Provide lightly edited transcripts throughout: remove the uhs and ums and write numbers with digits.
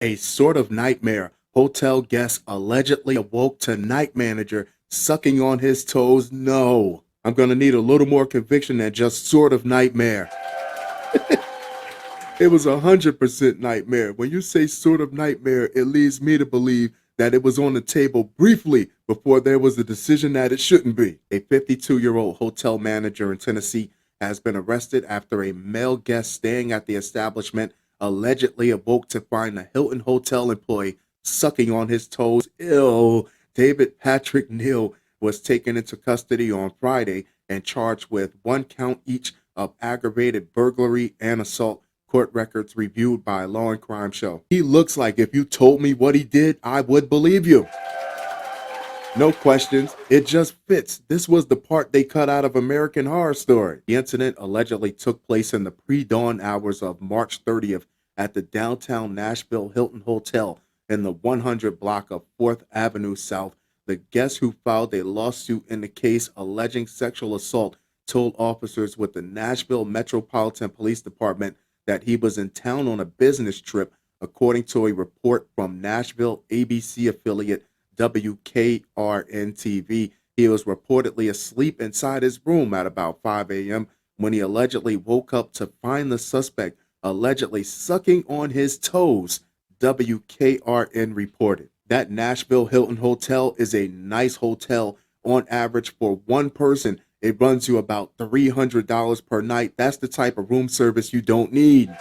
A sort of nightmare. Hotel guest allegedly awoke to night manager sucking on his toes. No. I'm going to need a little more conviction than just sort of nightmare. It was 100% nightmare. When you say sort of nightmare, it leads me to believe that it was on the table briefly before there was a decision that it shouldn't be. A 52-year-old hotel manager in Tennessee has been arrested after a male guest staying at the establishment allegedly awoke to find a Hilton hotel employee sucking on his toes. Ew. David Patrick Neal was taken into custody on Friday and charged with one count each of aggravated burglary and assault. Court records reviewed by Law and Crime show. He looks like if you told me what he did, I would believe you. No questions. It just fits. This was the part they cut out of American Horror Story. The incident allegedly took place in the pre-dawn hours of March 30th at the downtown Nashville Hilton Hotel in the 100 block of 4th Avenue South. The guest who filed a lawsuit in the case alleging sexual assault told officers with the Nashville Metropolitan Police Department that he was in town on a business trip, according to a report from Nashville ABC affiliate WKRN-TV. He was reportedly asleep inside his room at about 5 a.m. when he allegedly woke up to find the suspect allegedly sucking on his toes, WKRN reported. That Nashville Hilton Hotel is a nice hotel. On average, for one person, it runs you about $300 per night. That's the type of room service you don't need,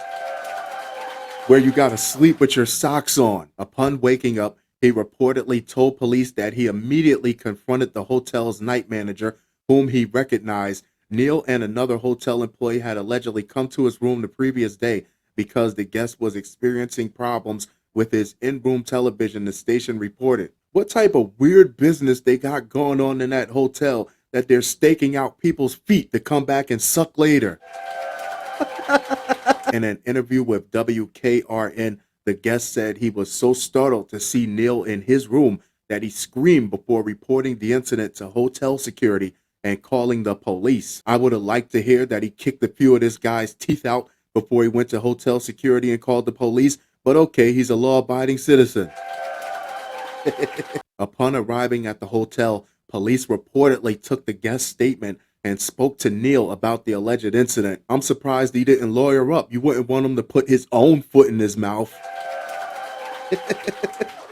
where you gotta sleep with your socks on. Upon waking up, he reportedly told police that he immediately confronted the hotel's night manager, whom he recognized. Neal and another hotel employee had allegedly come to his room the previous day because the guest was experiencing problems with his in-room television, the station reported. What type of weird business they got going on in that hotel that they're staking out people's feet to come back and suck later? In an interview with WKRN, the guest said he was so startled to see Neal in his room that he screamed before reporting the incident to hotel security and calling the police. I would have liked to hear that he kicked a few of this guy's teeth out before he went to hotel security and called the police, but okay, he's a law-abiding citizen. Upon arriving at the hotel, police reportedly took the guest's statement and spoke to Neal about the alleged incident. I'm surprised he didn't lawyer up. You wouldn't want him to put his own foot in his mouth.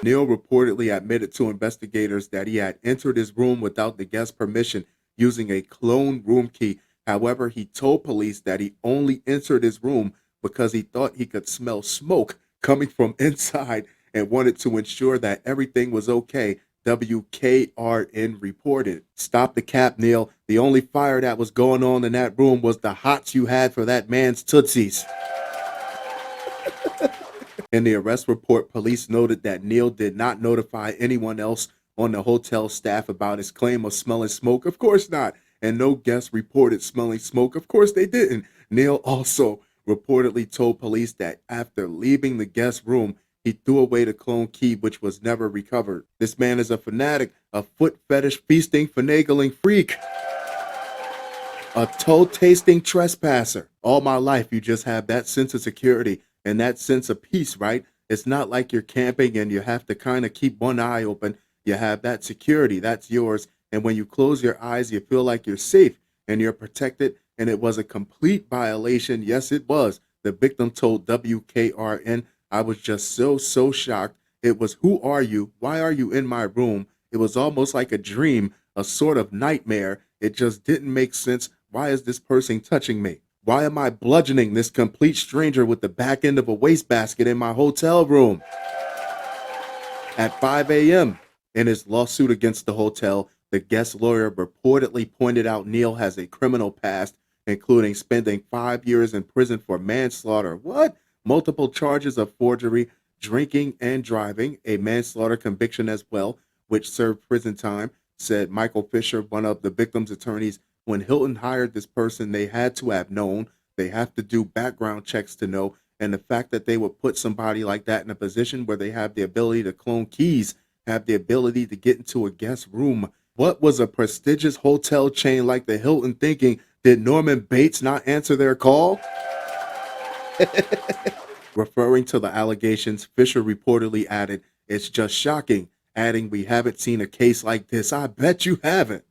Neal reportedly admitted to investigators that he had entered his room without the guest's permission using a clone room key. However, he told police that he only entered his room because he thought he could smell smoke coming from inside and wanted to ensure that everything was okay. WKRN reported. Stop the cap, Neal. The only fire that was going on in that room was the hots you had for that man's Tootsies. In the arrest report, police noted that Neal did not notify anyone else on the hotel staff about his claim of smelling smoke. Of course not. And no guests reported smelling smoke. Of course they didn't. Neal also reportedly told police that after leaving the guest room, he threw away the clone key, which was never recovered. This man is a fanatic, a foot fetish feasting, finagling freak, a toe-tasting trespasser. All my life, you just have that sense of security and that sense of peace, right? It's not like you're camping and you have to kind of keep one eye open. You have that security, that's yours. And when you close your eyes, you feel like you're safe and you're protected. And it was a complete violation. Yes, it was. The victim told WKRN, I was just so shocked. It was, who are you? Why are you in my room? It was almost like a dream, a sort of nightmare. It just didn't make sense. Why is this person touching me? Why am I bludgeoning this complete stranger with the back end of a wastebasket in my hotel room at 5 a.m.? In his lawsuit against the hotel, the guest lawyer reportedly pointed out Neal has a criminal past, including spending 5 years in prison for manslaughter. What? Multiple charges of forgery, drinking, and driving, a manslaughter conviction as well, which served prison time, said Michael Fisher, one of the victim's attorneys. When Hilton hired this person, they had to have known. They have to do background checks to know. And the fact that they would put somebody like that in a position where they have the ability to clone keys, have the ability to get into a guest room. What was a prestigious hotel chain like the Hilton thinking? Did Norman Bates not answer their call? Referring to the allegations, Fisher reportedly added, "It's just shocking," adding, "We haven't seen a case like this. I bet you haven't."